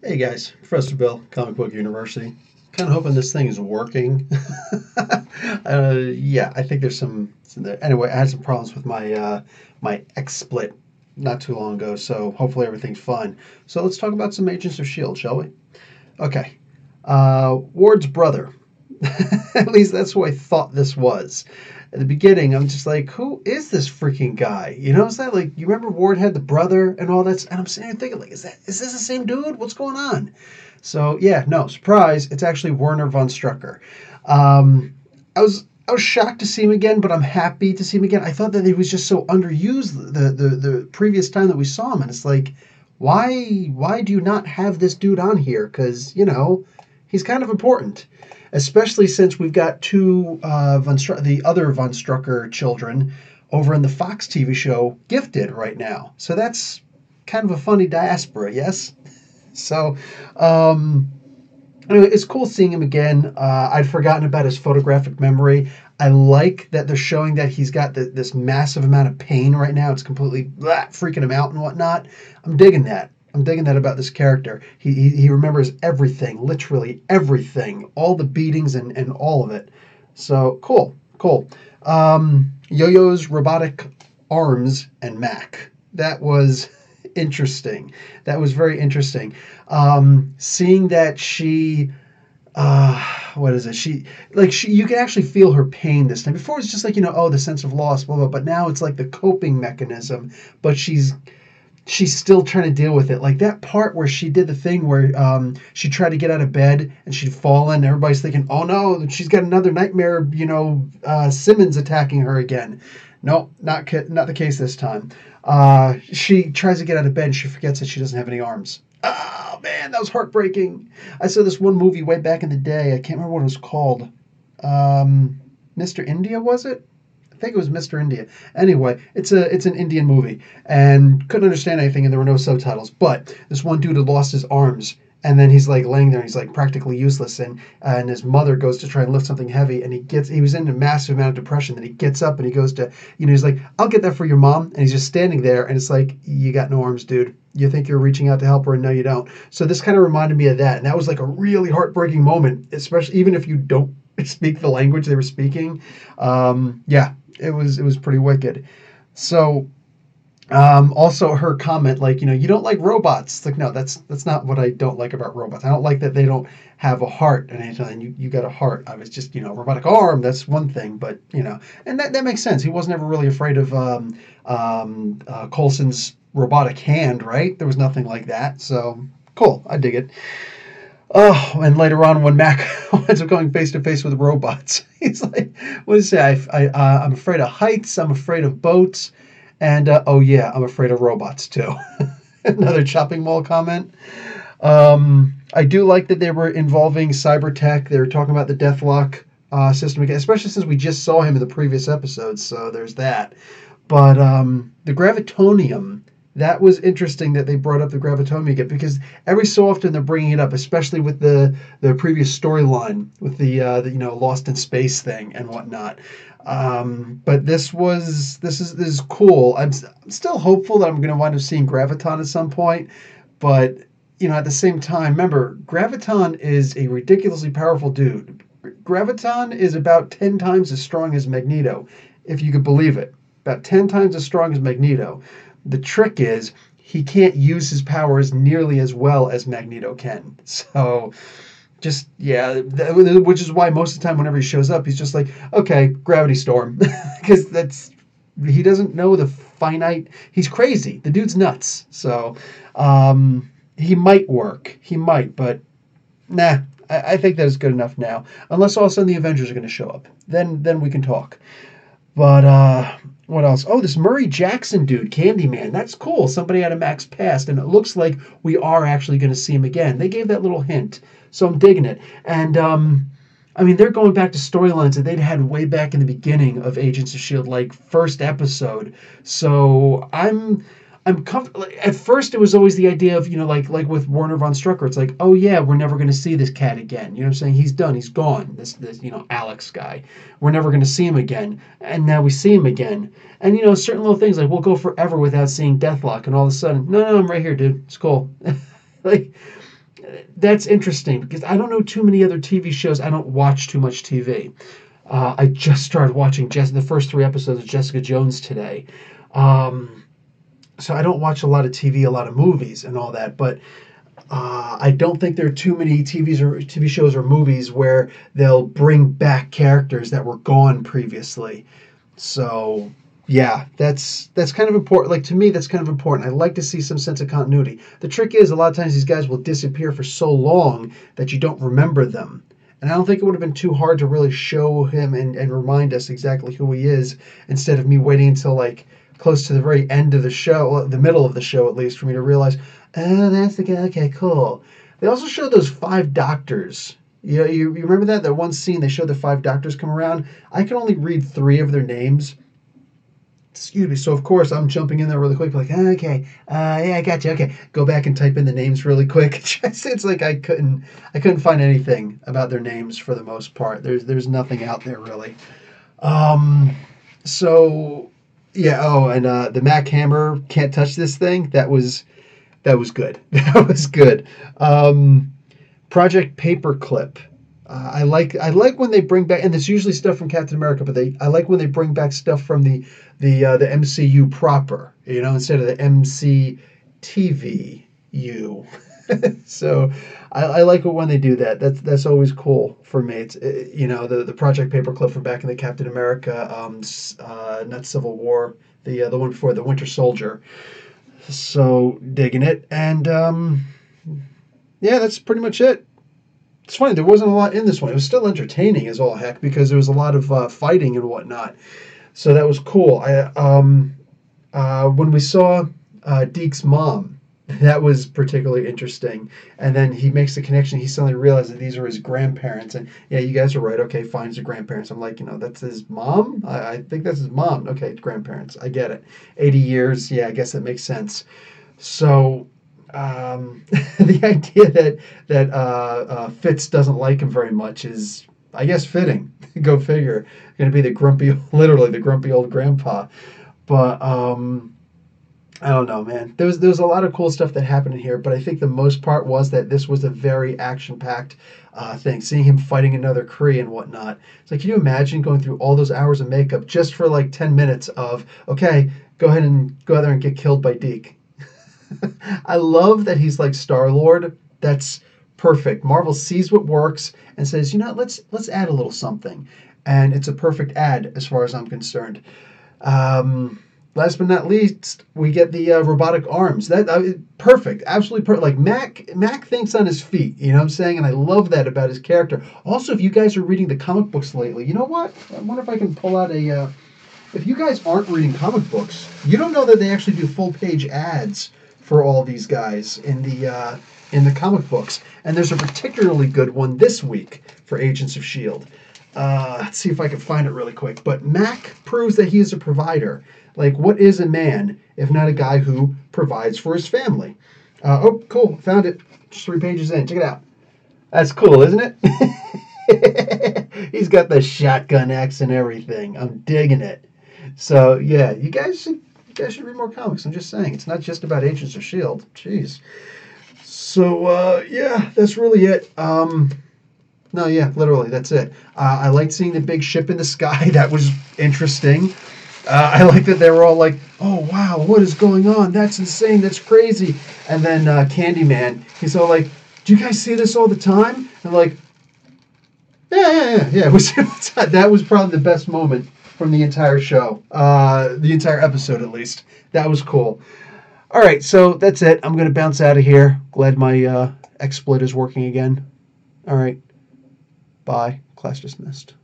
Hey guys, Professor Bill, Comic Book University. Kind of hoping this thing is working. Yeah, I think there's some there. Anyway, I had some problems with my XSplit not too long ago, so hopefully everything's fine. So let's talk about some Agents of S.H.I.E.L.D., shall we? Okay. Ward's brother. At least that's who I thought this was. At the beginning, I'm just like, who is this freaking guy? You know, it's not like you remember Ward had the brother and all that, and I'm sitting here thinking, like, is this the same dude? What's going on? So yeah, no surprise, it's actually Werner von Strucker. Um, I was shocked to see him again, but I'm happy to see him again. I thought that he was just so underused the previous time that we saw him, and it's like, why do you not have this dude on here? Because he's kind of important, especially since we've got two the other von Strucker children over in the Fox TV show Gifted right now. So that's kind of a funny diaspora, yes. So, um, anyway, it's cool seeing him again. I'd forgotten about his photographic memory. I like that they're showing that he's got this massive amount of pain right now. It's completely freaking him out and whatnot. I'm digging that. I'm digging that about this character. He remembers everything, literally everything, all the beatings and all of it. So cool, cool. Yo-Yo's robotic arms and Mac. That was interesting. That was very interesting. Seeing that she what is it? You can actually feel her pain this time. Before it's just like, oh, the sense of loss, blah blah. But now it's like the coping mechanism. But she's still trying to deal with it. Like that part where she did the thing where she tried to get out of bed and she'd fallen. And everybody's thinking, oh no, she's got another nightmare. Simmons attacking her again. No, not the case this time. She tries to get out of bed and she forgets that she doesn't have any arms. Oh man, that was heartbreaking. I saw this one movie way back in the day. I can't remember what it was called. Um, Mr. India, was it? I think it was Mr. India. Anyway, it's an Indian movie and couldn't understand anything and there were no subtitles. But this one dude had lost his arms and then he's like laying there and he's like practically useless and his mother goes to try and lift something heavy and he was in a massive amount of depression. Then he gets up and he goes to he's like, I'll get that for your mom, and he's just standing there and it's like, you got no arms, dude. You think you're reaching out to help her and no you don't. So this kind of reminded me of that, and that was like a really heartbreaking moment, especially even if you don't speak the language they were speaking. Yeah, it was pretty wicked. So also her comment, like, you don't like robots. It's like, no, that's not what I don't like about robots. I don't like that they don't have a heart and anything. You got a heart. I was just, robotic arm. That's one thing, but and that makes sense. He wasn't ever really afraid of Coulson's robotic hand, right? There was nothing like that. So cool. I dig it. Oh, and later on, when Mac ends up going face to face with robots, he's like, "What does he say? I'm afraid of heights. I'm afraid of boats, and oh yeah, I'm afraid of robots too." Another chopping mall comment. I do like that they were involving cyber tech. They were talking about the Deathlock system again, especially since we just saw him in the previous episodes. So there's that. But the gravitonium, that was interesting that they brought up the gravitonium again because every so often they're bringing it up, especially with the previous storyline with the Lost in Space thing and whatnot. But this is cool. I'm still hopeful that I'm going to wind up seeing Graviton at some point, but at the same time, remember, Graviton is a ridiculously powerful dude. Graviton is about 10 times as strong as Magneto, if you could believe it. About 10 times as strong as Magneto. The trick is he can't use his powers nearly as well as Magneto can. So, just, yeah, which is why most of the time whenever he shows up, he's just like, okay, gravity storm. Because he doesn't know the finite, he's crazy. The dude's nuts. So, he might work. He might, but nah, I think that is good enough now. Unless all of a sudden the Avengers are going to show up. Then we can talk. But what else? Oh, this Murray Jackson dude, Candyman. That's cool. Somebody out of Max Past, and it looks like we are actually going to see him again. They gave that little hint, so I'm digging it. And I mean, they're going back to storylines that they'd had way back in the beginning of Agents of Shield, like first episode. So I'm comfortable. At first, it was always the idea of, like with Werner von Strucker. It's like, oh yeah, we're never going to see this cat again. You know what I'm saying? He's done. He's gone. This Alex guy. We're never going to see him again. And now we see him again. And certain little things like we'll go forever without seeing Deathlock, and all of a sudden, no, I'm right here, dude. It's cool. Like that's interesting because I don't know too many other TV shows. I don't watch too much TV. I just started watching the first 3 episodes of Jessica Jones today. Um, so I don't watch a lot of TV, a lot of movies, and all that. But I don't think there are too many TV shows or movies where they'll bring back characters that were gone previously. So yeah, that's kind of important. Like to me, that's kind of important. I like to see some sense of continuity. The trick is a lot of times these guys will disappear for so long that you don't remember them. And I don't think it would have been too hard to really show him and remind us exactly who he is instead of me waiting until like close to the very end of the show, well, the middle of the show at least, for me to realize, oh, that's the guy. Okay, cool. They also showed those 5 doctors. You remember that? That one scene they showed the 5 doctors come around? I can only read 3 of their names. Excuse me. So of course I'm jumping in there really quick, like, okay, yeah, I got you. Okay, go back and type in the names really quick. It's like I couldn't find anything about their names for the most part. There's nothing out there really. Um, so yeah. Oh, and the Mac Hammer can't touch this thing. That was good. That was good. Um, Project Paperclip. I like when they bring back, and it's usually stuff from Captain America, but I like when they bring back stuff from the MCU proper, instead of the MCTVU. So I like it when they do that. That's always cool for me. It's the Project Paperclip from back in the Captain America, not Civil War, the one before, the Winter Soldier. So digging it, and yeah, that's pretty much it. It's funny, there wasn't a lot in this one. It was still entertaining as all heck because there was a lot of fighting and whatnot. So that was cool. When we saw Deke's mom, that was particularly interesting. And then he makes the connection. He suddenly realizes that these are his grandparents. And yeah, you guys are right. Okay, fine, it's grandparents. I'm like, that's his mom? I think that's his mom. Okay, grandparents. I get it. 80 years. Yeah, I guess that makes sense. So the idea that Fitz doesn't like him very much is, I guess, fitting. Go figure. Going to be literally the grumpy old grandpa. But I don't know, man. There was a lot of cool stuff that happened in here, but I think the most part was that this was a very action-packed thing. Seeing him fighting another Kree and whatnot. It's like, can you imagine going through all those hours of makeup just for like 10 minutes of, okay, go ahead and go out there and get killed by Deke. I love that he's like Star-Lord. That's perfect. Marvel sees what works and says, let's add a little something. And it's a perfect ad as far as I'm concerned. Last but not least, we get the robotic arms. That perfect, absolutely perfect. Like Mac thinks on his feet. You know what I'm saying? And I love that about his character. Also, if you guys are reading the comic books lately, you know what? I wonder if I can pull out a. If you guys aren't reading comic books, you don't know that they actually do full page ads for all these guys in the comic books. And there's a particularly good one this week for Agents of S.H.I.E.L.D. Let's see if I can find it really quick. But Mac proves that he is a provider. Like, what is a man if not a guy who provides for his family? Oh, cool. Found it. Just 3 pages in. Check it out. That's cool, isn't it? He's got the shotgun axe and everything. I'm digging it. So, yeah, you guys should read more comics. I'm just saying. It's not just about Agents of S.H.I.E.L.D. Jeez. So, yeah, that's really it. No, yeah, literally, that's it. I liked seeing the big ship in the sky. That was interesting. I like that they were all like, oh, wow, what is going on? That's insane. That's crazy. And then Candyman, he's all like, do you guys see this all the time? And like, yeah. It was, that was probably the best moment from the entire show. The entire episode, at least. That was cool. All right, so that's it. I'm going to bounce out of here. Glad my XSplit is working again. All right. Bye. Class dismissed.